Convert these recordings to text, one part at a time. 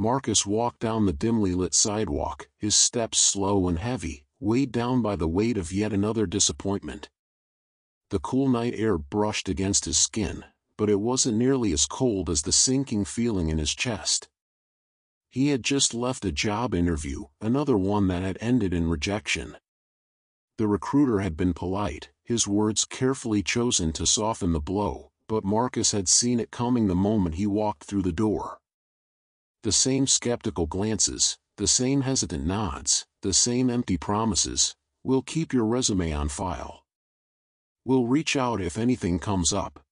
Marcus walked down the dimly lit sidewalk, his steps slow and heavy, weighed down by the weight of yet another disappointment. The cool night air brushed against his skin, but it wasn't nearly as cold as the sinking feeling in his chest. He had just left a job interview, another one that had ended in rejection. The recruiter had been polite, his words carefully chosen to soften the blow, but Marcus had seen it coming the moment he walked through the door. The same skeptical glances, the same hesitant nods, the same empty promises. "We'll keep your resume on file. We'll reach out if anything comes up."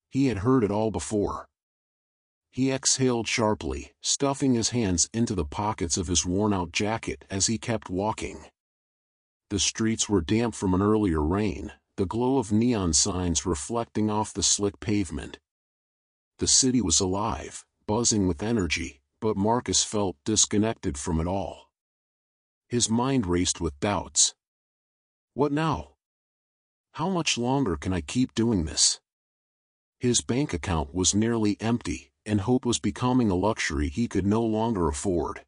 He had heard it all before. He exhaled sharply, stuffing his hands into the pockets of his worn-out jacket as he kept walking. The streets were damp from an earlier rain, the glow of neon signs reflecting off the slick pavement. The city was alive, buzzing with energy, but Marcus felt disconnected from it all. His mind raced with doubts. What now? How much longer can I keep doing this? His bank account was nearly empty, and hope was becoming a luxury he could no longer afford.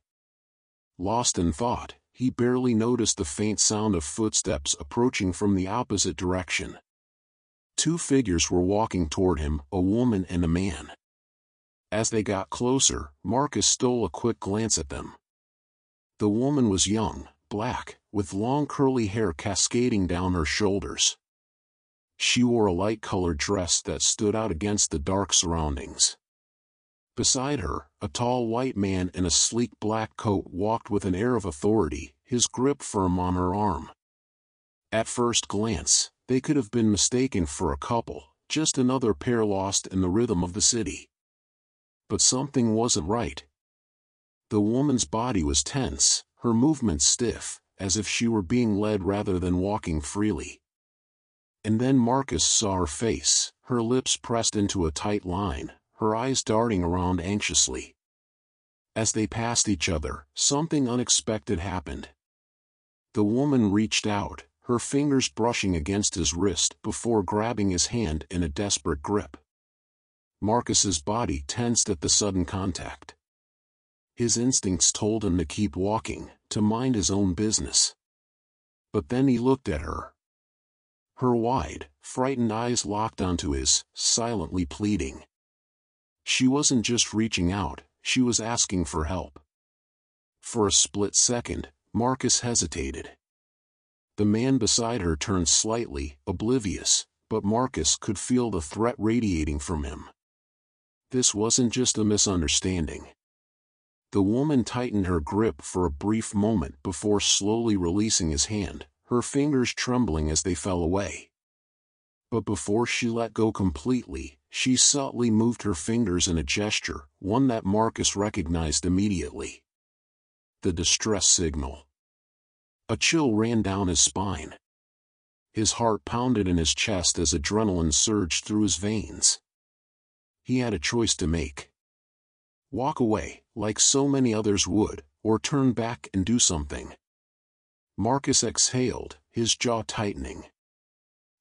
Lost in thought, he barely noticed the faint sound of footsteps approaching from the opposite direction. Two figures were walking toward him, a woman and a man. As they got closer, Marcus stole a quick glance at them. The woman was young, black, with long curly hair cascading down her shoulders. She wore a light-colored dress that stood out against the dark surroundings. Beside her, a tall white man in a sleek black coat walked with an air of authority, his grip firm on her arm. At first glance, they could have been mistaken for a couple, just another pair lost in the rhythm of the city. But something wasn't right. The woman's body was tense, her movements stiff, as if she were being led rather than walking freely. And then Marcus saw her face, her lips pressed into a tight line, her eyes darting around anxiously. As they passed each other, something unexpected happened. The woman reached out, her fingers brushing against his wrist before grabbing his hand in a desperate grip. Marcus's body tensed at the sudden contact. His instincts told him to keep walking, to mind his own business. But then he looked at her. Her wide, frightened eyes locked onto his, silently pleading. She wasn't just reaching out, she was asking for help. For a split second, Marcus hesitated. The man beside her turned slightly, oblivious, but Marcus could feel the threat radiating from him. This wasn't just a misunderstanding. The woman tightened her grip for a brief moment before slowly releasing his hand, her fingers trembling as they fell away. But before she let go completely, she subtly moved her fingers in a gesture, one that Marcus recognized immediately. The distress signal. A chill ran down his spine. His heart pounded in his chest as adrenaline surged through his veins. He had a choice to make. Walk away, like so many others would, or turn back and do something. Marcus exhaled, his jaw tightening.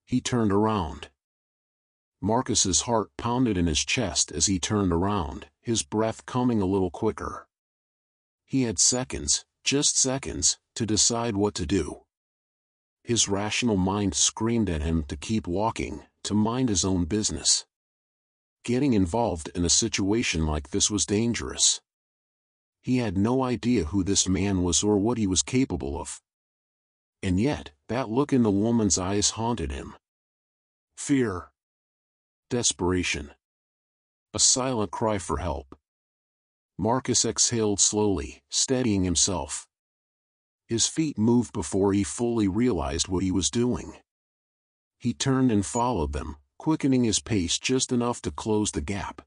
He turned around. Marcus's heart pounded in his chest as he turned around, his breath coming a little quicker. He had seconds, just seconds, to decide what to do. His rational mind screamed at him to keep walking, to mind his own business. Getting involved in a situation like this was dangerous. He had no idea who this man was or what he was capable of. And yet, that look in the woman's eyes haunted him. Fear. Desperation. A silent cry for help. Marcus exhaled slowly, steadying himself. His feet moved before he fully realized what he was doing. He turned and followed them, quickening his pace just enough to close the gap.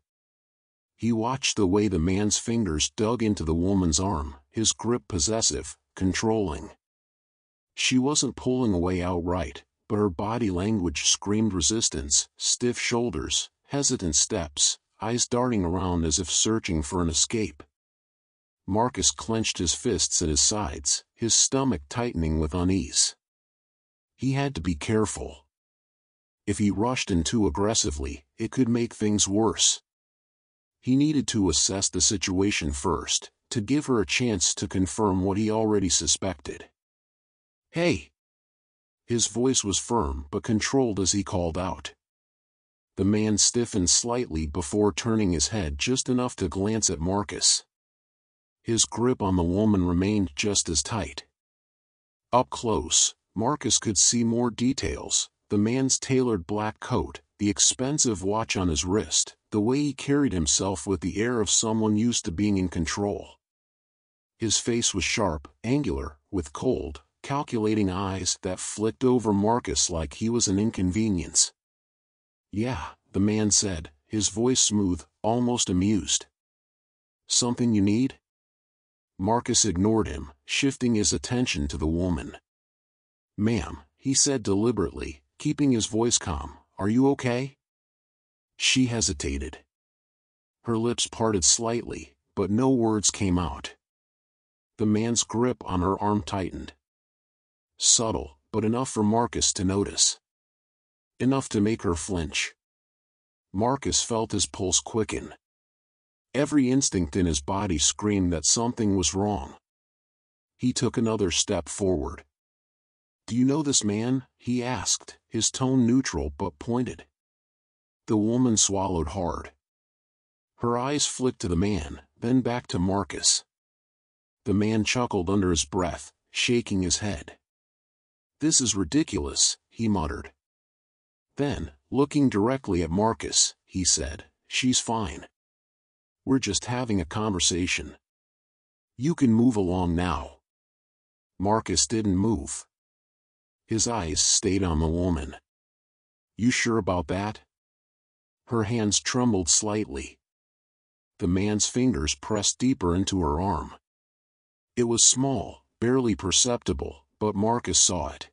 He watched the way the man's fingers dug into the woman's arm, his grip possessive, controlling. She wasn't pulling away outright, but her body language screamed resistance, stiff shoulders, hesitant steps, eyes darting around as if searching for an escape. Marcus clenched his fists at his sides, his stomach tightening with unease. He had to be careful. If he rushed in too aggressively, it could make things worse. He needed to assess the situation first, to give her a chance to confirm what he already suspected. "Hey!" His voice was firm but controlled as he called out. The man stiffened slightly before turning his head just enough to glance at Marcus. His grip on the woman remained just as tight. Up close, Marcus could see more details: the man's tailored black coat, the expensive watch on his wrist, the way he carried himself with the air of someone used to being in control. His face was sharp, angular, with cold, calculating eyes that flicked over Marcus like he was an inconvenience. "Yeah," the man said, his voice smooth, almost amused. "Something you need?" Marcus ignored him, shifting his attention to the woman. "Ma'am," he said deliberately, keeping his voice calm, "are you okay?" She hesitated. Her lips parted slightly, but no words came out. The man's grip on her arm tightened. Subtle, but enough for Marcus to notice. Enough to make her flinch. Marcus felt his pulse quicken. Every instinct in his body screamed that something was wrong. He took another step forward. "Do you know this man?" he asked, his tone neutral but pointed. The woman swallowed hard. Her eyes flicked to the man, then back to Marcus. The man chuckled under his breath, shaking his head. "This is ridiculous," he muttered. Then, looking directly at Marcus, he said, "She's fine. We're just having a conversation. You can move along now." Marcus didn't move. His eyes stayed on the woman. "You sure about that?" Her hands trembled slightly. The man's fingers pressed deeper into her arm. It was small, barely perceptible, but Marcus saw it.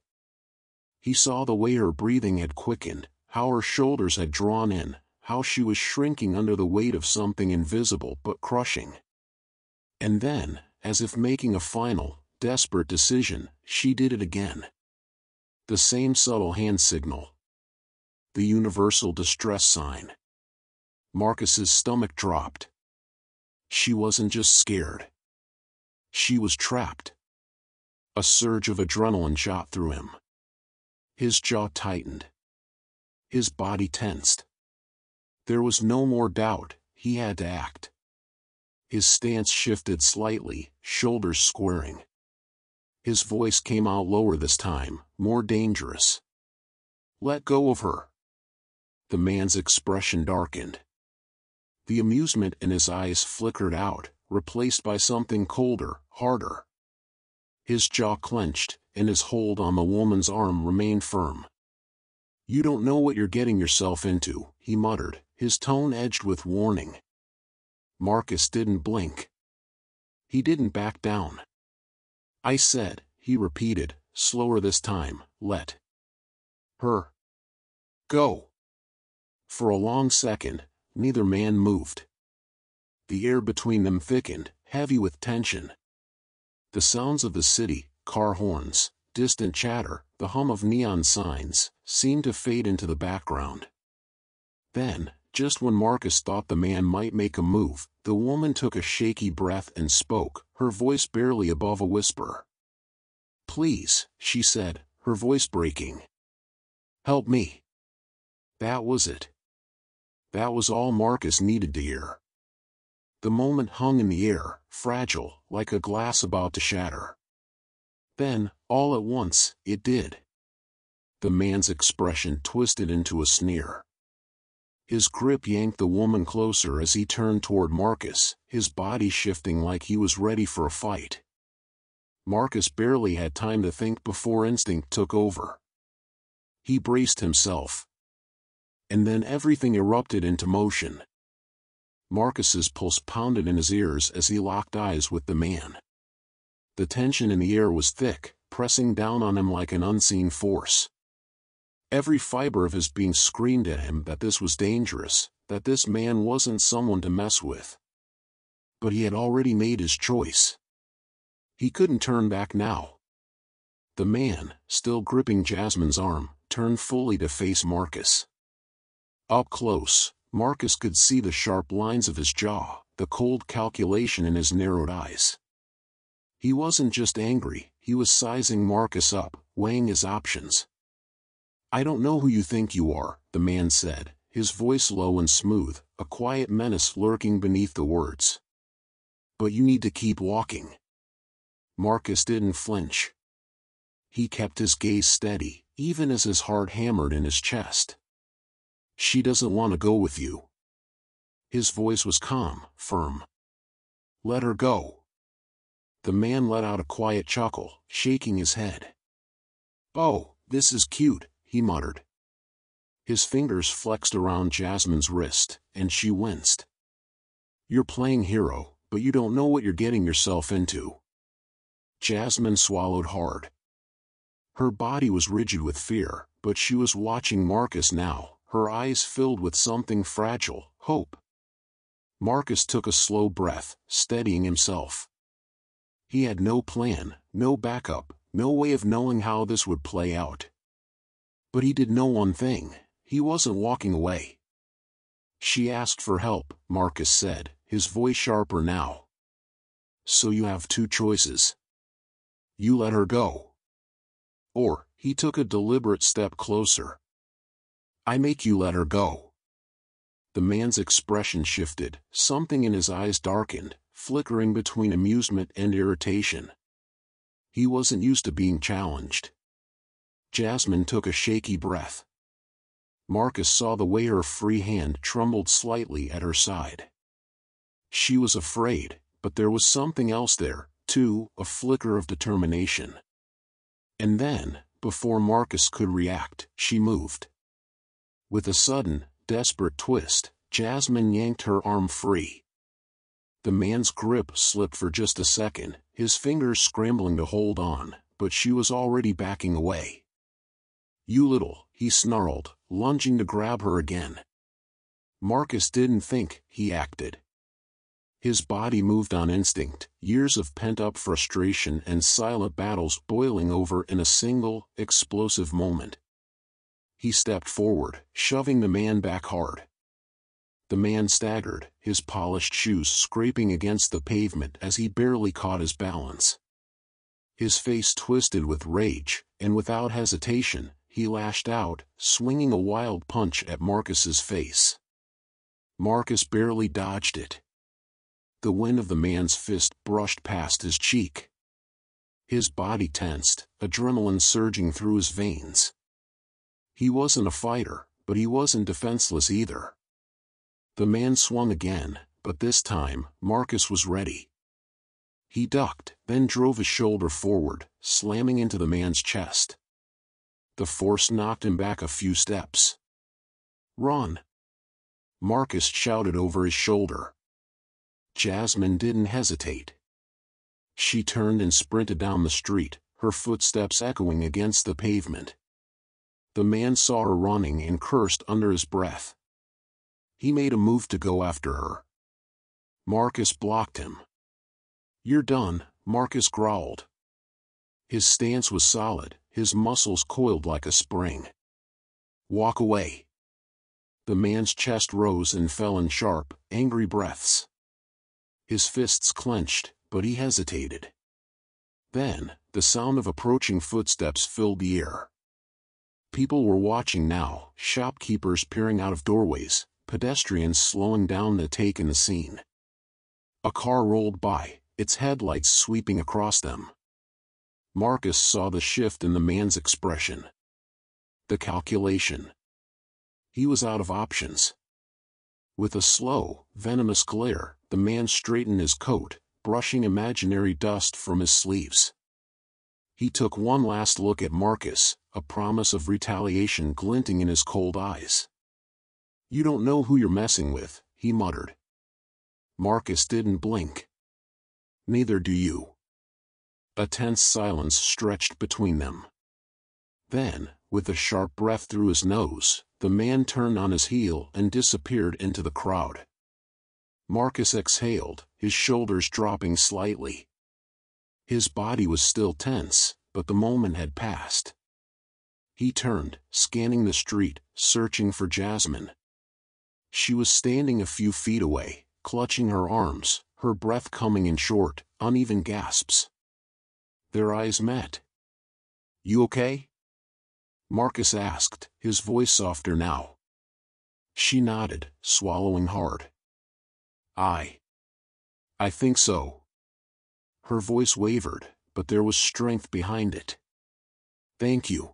He saw the way her breathing had quickened, how her shoulders had drawn in, how she was shrinking under the weight of something invisible but crushing. And then, as if making a final, desperate decision, she did it again. The same subtle hand signal. The universal distress sign. Marcus's stomach dropped. She wasn't just scared. She was trapped. A surge of adrenaline shot through him. His jaw tightened. His body tensed. There was no more doubt, he had to act. His stance shifted slightly, shoulders squaring. His voice came out lower this time, more dangerous. "Let go of her." The man's expression darkened. The amusement in his eyes flickered out, replaced by something colder, harder. His jaw clenched, and his hold on the woman's arm remained firm. "You don't know what you're getting yourself into," he muttered, his tone edged with warning. Marcus didn't blink. He didn't back down. "I said," he repeated, slower this time, "let her go." For a long second, neither man moved. The air between them thickened, heavy with tension. The sounds of the city, car horns, distant chatter, the hum of neon signs, seemed to fade into the background. Then, just when Marcus thought the man might make a move, the woman took a shaky breath and spoke, her voice barely above a whisper. "Please," she said, her voice breaking. "Help me." That was it. That was all Marcus needed to hear. The moment hung in the air, fragile, like a glass about to shatter. Then, all at once, it did. The man's expression twisted into a sneer. His grip yanked the woman closer as he turned toward Marcus, his body shifting like he was ready for a fight. Marcus barely had time to think before instinct took over. He braced himself. And then everything erupted into motion. Marcus's pulse pounded in his ears as he locked eyes with the man. The tension in the air was thick, pressing down on him like an unseen force. Every fiber of his being screamed at him that this was dangerous, that this man wasn't someone to mess with. But he had already made his choice. He couldn't turn back now. The man, still gripping Jasmine's arm, turned fully to face Marcus. Up close, Marcus could see the sharp lines of his jaw, the cold calculation in his narrowed eyes. He wasn't just angry, he was sizing Marcus up, weighing his options. "I don't know who you think you are," the man said, his voice low and smooth, a quiet menace lurking beneath the words. "But you need to keep walking." Marcus didn't flinch. He kept his gaze steady, even as his heart hammered in his chest. "She doesn't want to go with you." His voice was calm, firm. "Let her go." The man let out a quiet chuckle, shaking his head. "Oh, this is cute," he muttered. His fingers flexed around Jasmine's wrist, and she winced. "You're playing hero, but you don't know what you're getting yourself into." Jasmine swallowed hard. Her body was rigid with fear, but she was watching Marcus now, her eyes filled with something fragile, hope. Marcus took a slow breath, steadying himself. He had no plan, no backup, no way of knowing how this would play out. But he did know one thing: he wasn't walking away. "She asked for help," Marcus said, his voice sharper now. "So you have two choices. You let her go. Or," he took a deliberate step closer, "I make you let her go." The man's expression shifted, something in his eyes darkened, flickering between amusement and irritation. He wasn't used to being challenged. Jasmine took a shaky breath. Marcus saw the way her free hand trembled slightly at her side. She was afraid, but there was something else there, too, a flicker of determination. And then, before Marcus could react, she moved. With a sudden, desperate twist, Jasmine yanked her arm free. The man's grip slipped for just a second, his fingers scrambling to hold on, but she was already backing away. "You little," he snarled, lunging to grab her again. Marcus didn't think, he acted. His body moved on instinct, years of pent-up frustration and silent battles boiling over in a single, explosive moment. He stepped forward, shoving the man back hard. The man staggered, his polished shoes scraping against the pavement as he barely caught his balance. His face twisted with rage, and without hesitation, he lashed out, swinging a wild punch at Marcus's face. Marcus barely dodged it. The wind of the man's fist brushed past his cheek. His body tensed, adrenaline surging through his veins. He wasn't a fighter, but he wasn't defenseless either. The man swung again, but this time, Marcus was ready. He ducked, then drove his shoulder forward, slamming into the man's chest. The force knocked him back a few steps. "Run!" Marcus shouted over his shoulder. Jasmine didn't hesitate. She turned and sprinted down the street, her footsteps echoing against the pavement. The man saw her running and cursed under his breath. He made a move to go after her. Marcus blocked him. "You're done," Marcus growled. His stance was solid, his muscles coiled like a spring. "Walk away." The man's chest rose and fell in sharp, angry breaths. His fists clenched, but he hesitated. Then, the sound of approaching footsteps filled the air. People were watching now, shopkeepers peering out of doorways, pedestrians slowing down to take in the scene. A car rolled by, its headlights sweeping across them. Marcus saw the shift in the man's expression. The calculation. He was out of options. With a slow, venomous glare, the man straightened his coat, brushing imaginary dust from his sleeves. He took one last look at Marcus, a promise of retaliation glinting in his cold eyes. "You don't know who you're messing with," he muttered. Marcus didn't blink. "Neither do you." A tense silence stretched between them. Then, with a sharp breath through his nose, the man turned on his heel and disappeared into the crowd. Marcus exhaled, his shoulders dropping slightly. His body was still tense, but the moment had passed. He turned, scanning the street, searching for Jasmine. She was standing a few feet away, clutching her arms, her breath coming in short, uneven gasps. Their eyes met. "You okay?" Marcus asked, his voice softer now. She nodded, swallowing hard. I think so." Her voice wavered, but there was strength behind it. "Thank you."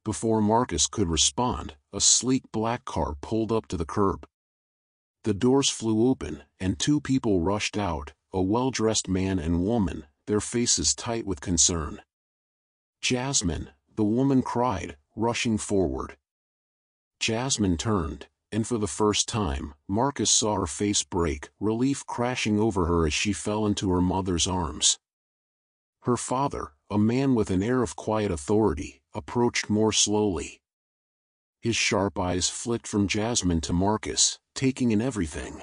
Before Marcus could respond, a sleek black car pulled up to the curb. The doors flew open, and two people rushed out, a well-dressed man and woman, their faces tight with concern. "Jasmine," the woman cried, rushing forward. Jasmine turned, and for the first time, Marcus saw her face break, relief crashing over her as she fell into her mother's arms. Her father, a man with an air of quiet authority, approached more slowly. His sharp eyes flicked from Jasmine to Marcus, taking in everything.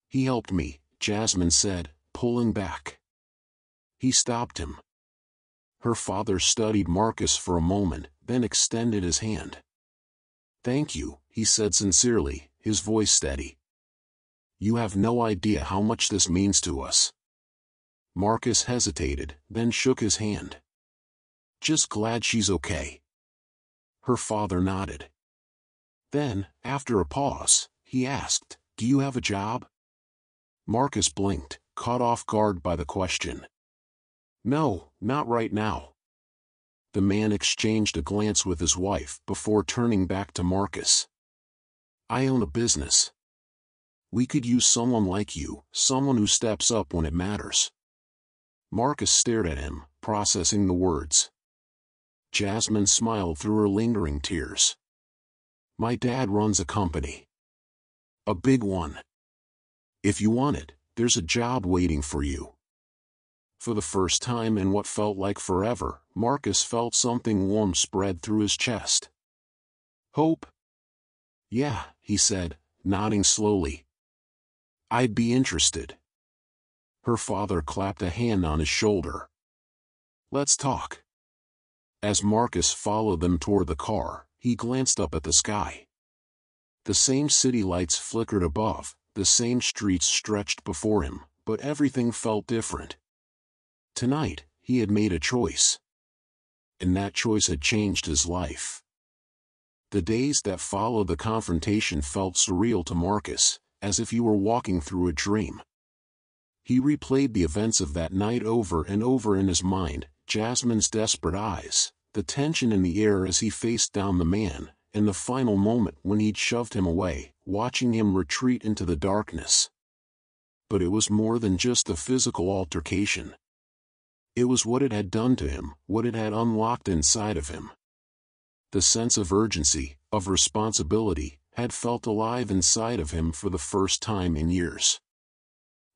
"He helped me," Jasmine said, pulling back. He stopped him. Her father studied Marcus for a moment, then extended his hand. "Thank you," he said sincerely, his voice steady. "You have no idea how much this means to us." Marcus hesitated, then shook his hand. "Just glad she's okay." Her father nodded. Then, after a pause, he asked, "Do you have a job?" Marcus blinked, caught off guard by the question. "No, not right now." The man exchanged a glance with his wife before turning back to Marcus. "I own a business. We could use someone like you, someone who steps up when it matters." Marcus stared at him, processing the words. Jasmine smiled through her lingering tears. "My dad runs a company. A big one. If you want it, there's a job waiting for you." For the first time in what felt like forever, Marcus felt something warm spread through his chest. "Hope?" "Yeah," he said, nodding slowly. "I'd be interested." Her father clapped a hand on his shoulder. "Let's talk." As Marcus followed them toward the car, he glanced up at the sky. The same city lights flickered above, the same streets stretched before him, but everything felt different. Tonight, he had made a choice. And that choice had changed his life. The days that followed the confrontation felt surreal to Marcus, as if he were walking through a dream. He replayed the events of that night over and over in his mind, Jasmine's desperate eyes, the tension in the air as he faced down the man, and the final moment when he'd shoved him away, watching him retreat into the darkness. But it was more than just a physical altercation. It was what it had done to him, what it had unlocked inside of him. The sense of urgency, of responsibility, had felt alive inside of him for the first time in years.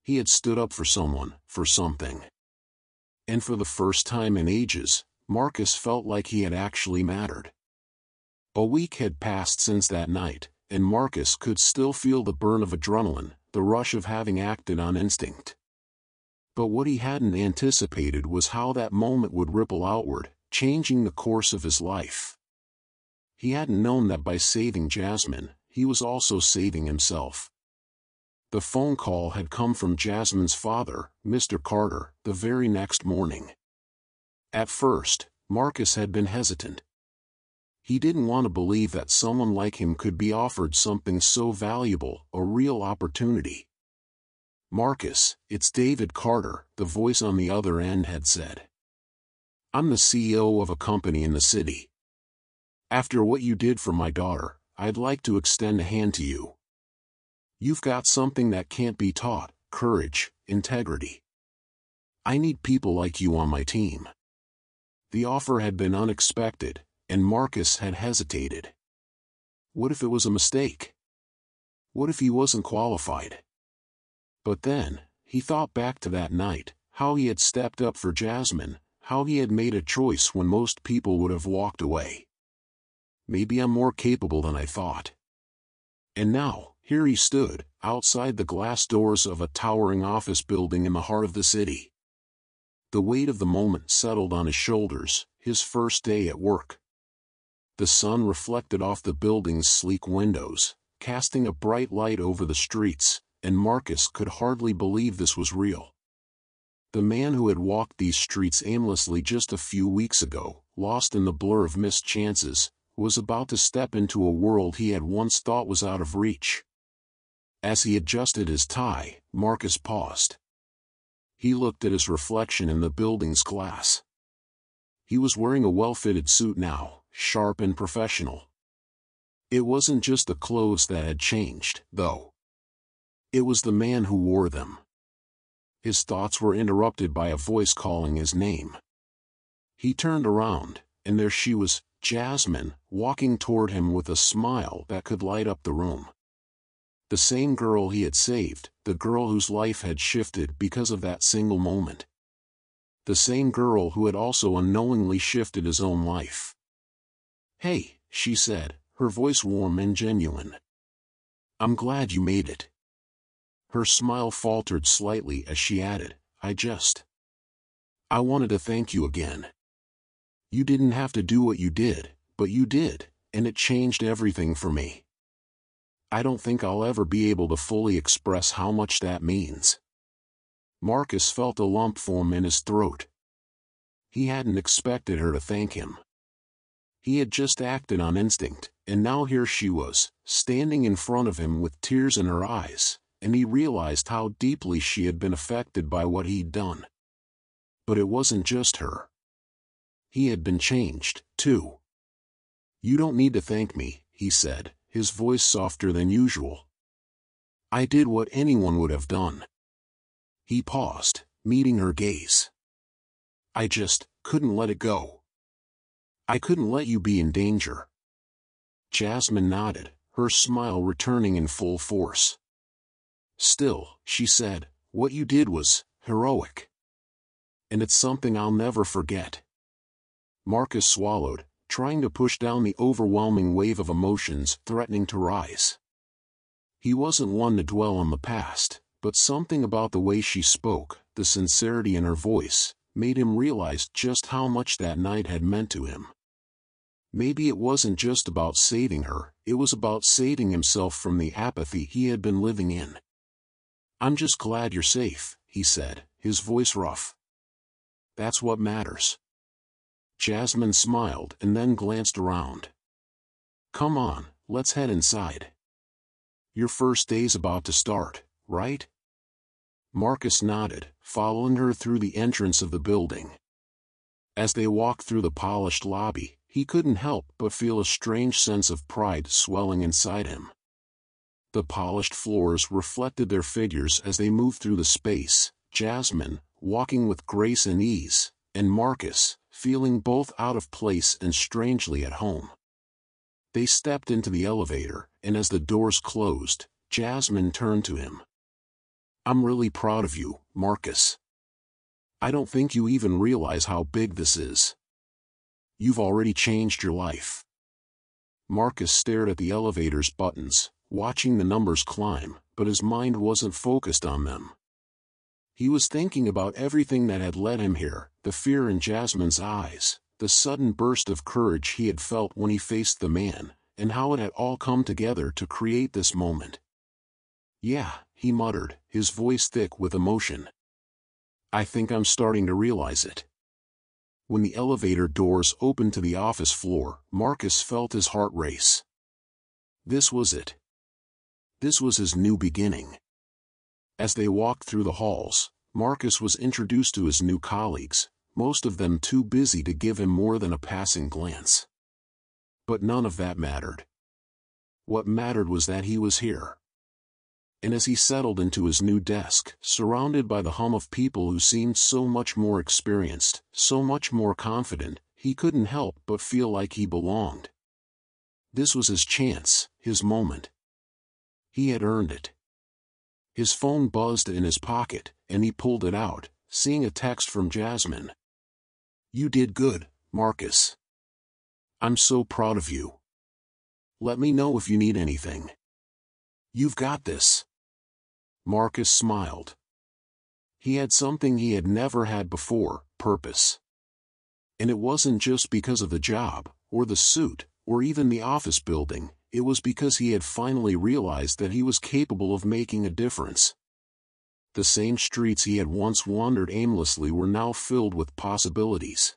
He had stood up for someone, for something. And for the first time in ages, Marcus felt like he had actually mattered. A week had passed since that night, and Marcus could still feel the burn of adrenaline, the rush of having acted on instinct. But what he hadn't anticipated was how that moment would ripple outward, changing the course of his life. He hadn't known that by saving Jasmine, he was also saving himself. The phone call had come from Jasmine's father, Mr. Carter, the very next morning. At first, Marcus had been hesitant. He didn't want to believe that someone like him could be offered something so valuable, a real opportunity. "Marcus, it's David Carter," the voice on the other end had said. "I'm the CEO of a company in the city. After what you did for my daughter, I'd like to extend a hand to you. You've got something that can't be taught, courage, integrity. I need people like you on my team." The offer had been unexpected, and Marcus had hesitated. What if it was a mistake? What if he wasn't qualified? But then, he thought back to that night, how he had stepped up for Jasmine, how he had made a choice when most people would have walked away. Maybe I'm more capable than I thought. And now, here he stood, outside the glass doors of a towering office building in the heart of the city. The weight of the moment settled on his shoulders, his first day at work. The sun reflected off the building's sleek windows, casting a bright light over the streets, and Marcus could hardly believe this was real. The man who had walked these streets aimlessly just a few weeks ago, lost in the blur of missed chances, was about to step into a world he had once thought was out of reach. As he adjusted his tie, Marcus paused. He looked at his reflection in the building's glass. He was wearing a well-fitted suit now, sharp and professional. It wasn't just the clothes that had changed, though. It was the man who wore them. His thoughts were interrupted by a voice calling his name. He turned around, and there she was, Jasmine, walking toward him with a smile that could light up the room. The same girl he had saved, the girl whose life had shifted because of that single moment. The same girl who had also unknowingly shifted his own life. "Hey," she said, her voice warm and genuine. "I'm glad you made it." Her smile faltered slightly as she added, I wanted to thank you again. You didn't have to do what you did, but you did, and it changed everything for me. I don't think I'll ever be able to fully express how much that means." Marcus felt a lump form in his throat. He hadn't expected her to thank him. He had just acted on instinct, and now here she was, standing in front of him with tears in her eyes, and he realized how deeply she had been affected by what he'd done. But it wasn't just her. He had been changed, too. "You don't need to thank me," he said, his voice softer than usual. "I did what anyone would have done." He paused, meeting her gaze. "I just couldn't let it go. I couldn't let you be in danger." Jasmine nodded, her smile returning in full force. "Still," she said, "what you did was heroic. And it's something I'll never forget." Marcus swallowed, trying to push down the overwhelming wave of emotions threatening to rise. He wasn't one to dwell on the past, but something about the way she spoke, the sincerity in her voice, made him realize just how much that night had meant to him. Maybe it wasn't just about saving her, it was about saving himself from the apathy he had been living in. "I'm just glad you're safe," he said, his voice rough. "That's what matters." Jasmine smiled and then glanced around. "Come on, let's head inside. Your first day's about to start, right?" Marcus nodded, following her through the entrance of the building. As they walked through the polished lobby, he couldn't help but feel a strange sense of pride swelling inside him. The polished floors reflected their figures as they moved through the space, Jasmine, walking with grace and ease, and Marcus, feeling both out of place and strangely at home. They stepped into the elevator, and as the doors closed, Jasmine turned to him. "I'm really proud of you, Marcus. I don't think you even realize how big this is. You've already changed your life." Marcus stared at the elevator's buttons, watching the numbers climb, but his mind wasn't focused on them. He was thinking about everything that had led him here, the fear in Jasmine's eyes, the sudden burst of courage he had felt when he faced the man, and how it had all come together to create this moment. "Yeah," he muttered, his voice thick with emotion. "I think I'm starting to realize it." When the elevator doors opened to the office floor, Marcus felt his heart race. This was it. This was his new beginning. As they walked through the halls, Marcus was introduced to his new colleagues, most of them too busy to give him more than a passing glance. But none of that mattered. What mattered was that he was here. And as he settled into his new desk, surrounded by the hum of people who seemed so much more experienced, so much more confident, he couldn't help but feel like he belonged. This was his chance, his moment. He had earned it. His phone buzzed in his pocket, and he pulled it out, seeing a text from Jasmine. "You did good, Marcus. I'm so proud of you. Let me know if you need anything. You've got this." Marcus smiled. He had something he had never had before, purpose. And it wasn't just because of the job, or the suit, or even the office building, it was because he had finally realized that he was capable of making a difference. The same streets he had once wandered aimlessly were now filled with possibilities.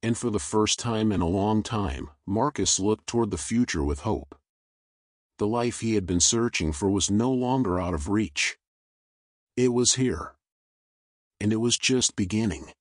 And for the first time in a long time, Marcus looked toward the future with hope. The life he had been searching for was no longer out of reach. It was here. And it was just beginning.